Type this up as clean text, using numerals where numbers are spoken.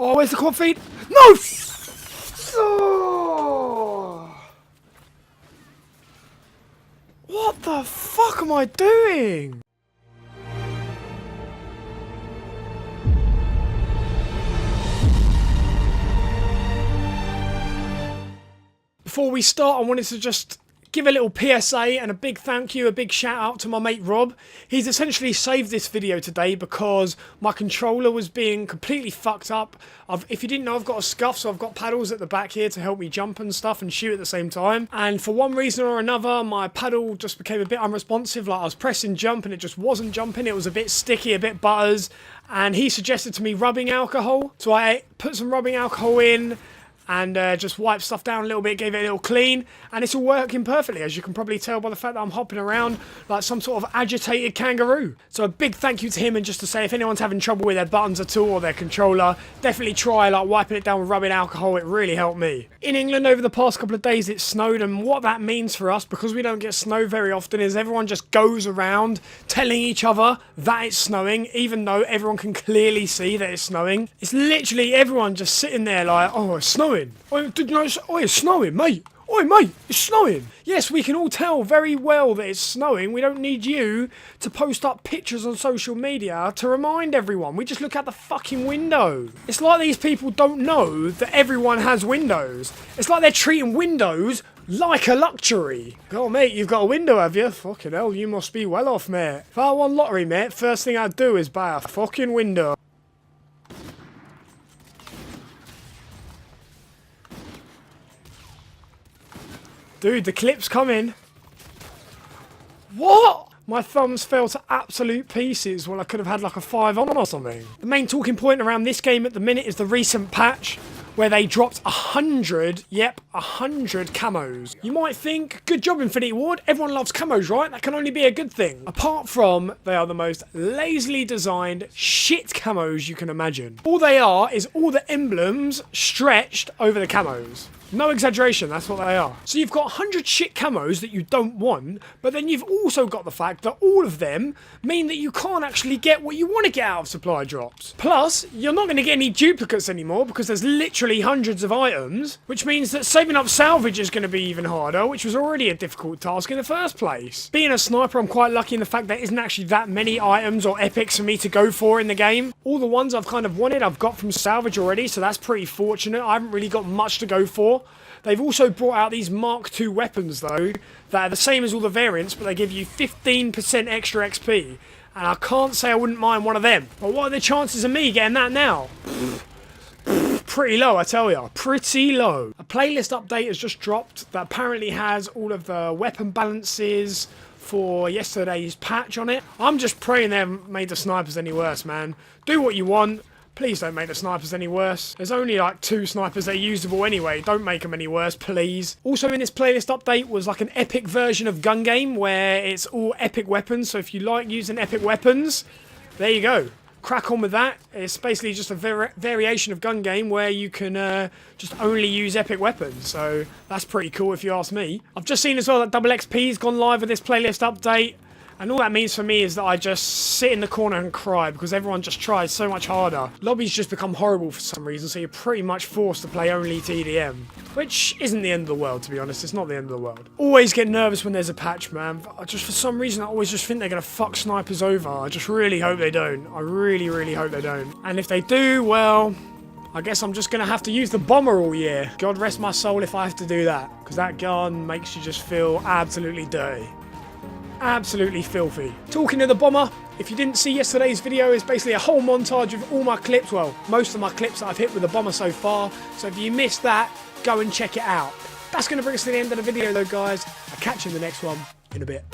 Oh, where's the quad feed? No! Oh. What the fuck am I doing? Before we start, I wanted to just give a little PSA and a big thank you, a big shout out to my mate Rob. He's essentially saved this video today because my controller was being completely fucked up. If you didn't know, I've got a scuff, so I've got paddles at the back here to help me jump and stuff and shoot at the same time. And for one reason or another, my paddle just became a bit unresponsive. Like I was pressing jump and it just wasn't jumping. It was a bit sticky, a bit butters. And he suggested to me rubbing alcohol. So I put some rubbing alcohol in and just wiped stuff down a little bit, gave it a little clean, and it's all working perfectly, as you can probably tell by the fact that I'm hopping around like some sort of agitated kangaroo. So a big thank you to him, and just to say, if anyone's having trouble with their buttons at all or their controller, definitely try like wiping it down with rubbing alcohol. It really helped me. In England over the past couple of days it snowed, and what that means for us, because we don't get snow very often, is everyone just goes around telling each other that it's snowing, even though everyone can clearly see that it's snowing. It's literally everyone just sitting there like, oh, it's snowing. Oh, did you know it's snowing, mate? Oi, mate, it's snowing. Yes, we can all tell very well that it's snowing. We don't need you to post up pictures on social media to remind everyone. We just look out the fucking window. It's like these people don't know that everyone has windows. It's like they're treating windows like a luxury. Oh, mate, you've got a window, have you? Fucking hell, you must be well off, mate. If I won lottery, mate, first thing I'd do is buy a fucking window. Dude, the clip's coming. What? My thumbs fell to absolute pieces. Well, I could have had like a 5 on or something. The main talking point around this game at the minute is the recent patch where they dropped 100, yep, 100 camos. You might think, good job Infinity Ward, everyone loves camos, right? That can only be a good thing. Apart from, they are the most lazily designed shit camos you can imagine. All they are is all the emblems stretched over the camos. No exaggeration, that's what they are. So you've got 100 shit camos that you don't want, but then you've also got the fact that all of them mean that you can't actually get what you want to get out of supply drops. Plus, you're not going to get any duplicates anymore because there's literally hundreds of items, which means that saving up salvage is going to be even harder, which was already a difficult task in the first place. Being a sniper, I'm quite lucky in the fact there isn't actually that many items or epics for me to go for in the game. All the ones I've kind of wanted, I've got from salvage already, so that's pretty fortunate. I haven't really got much to go for. They've also brought out these Mark II weapons, though, that are the same as all the variants, but they give you 15% extra XP. And I can't say I wouldn't mind one of them. But what are the chances of me getting that now? Pretty low, I tell ya. Pretty low. A playlist update has just dropped that apparently has all of the weapon balances for yesterday's patch on it. I'm just praying they haven't made the snipers any worse, man. Do what you want. Please don't make the snipers any worse. There's only like 2 snipers that are usable anyway. Don't make them any worse, please. Also in this playlist update was like an epic version of Gun Game where it's all epic weapons. So if you like using epic weapons, there you go. Crack on with that. It's basically just a variation of Gun Game where you can just only use epic weapons. So that's pretty cool if you ask me. I've just seen as well that Double XP's gone live with this playlist update. And all that means for me is that I just sit in the corner and cry because everyone just tries so much harder. Lobbies just become horrible for some reason, so you're pretty much forced to play only TDM. Which isn't the end of the world, to be honest. It's not the end of the world. Always get nervous when there's a patch, man. Just for some reason, I always just think they're going to fuck snipers over. I just really hope they don't. I really, really hope they don't. And if they do, well, I guess I'm just going to have to use the bomber all year. God rest my soul if I have to do that. Because that gun makes you just feel absolutely dirty. Absolutely filthy. Talking of the bomber, if you didn't see yesterday's video, it's basically a whole montage of all my clips, well, most of my clips that I've hit with the bomber so far, so if you missed that, go and check it out. That's going to bring us to the end of the video though, guys. I'll catch you in the next one in a bit.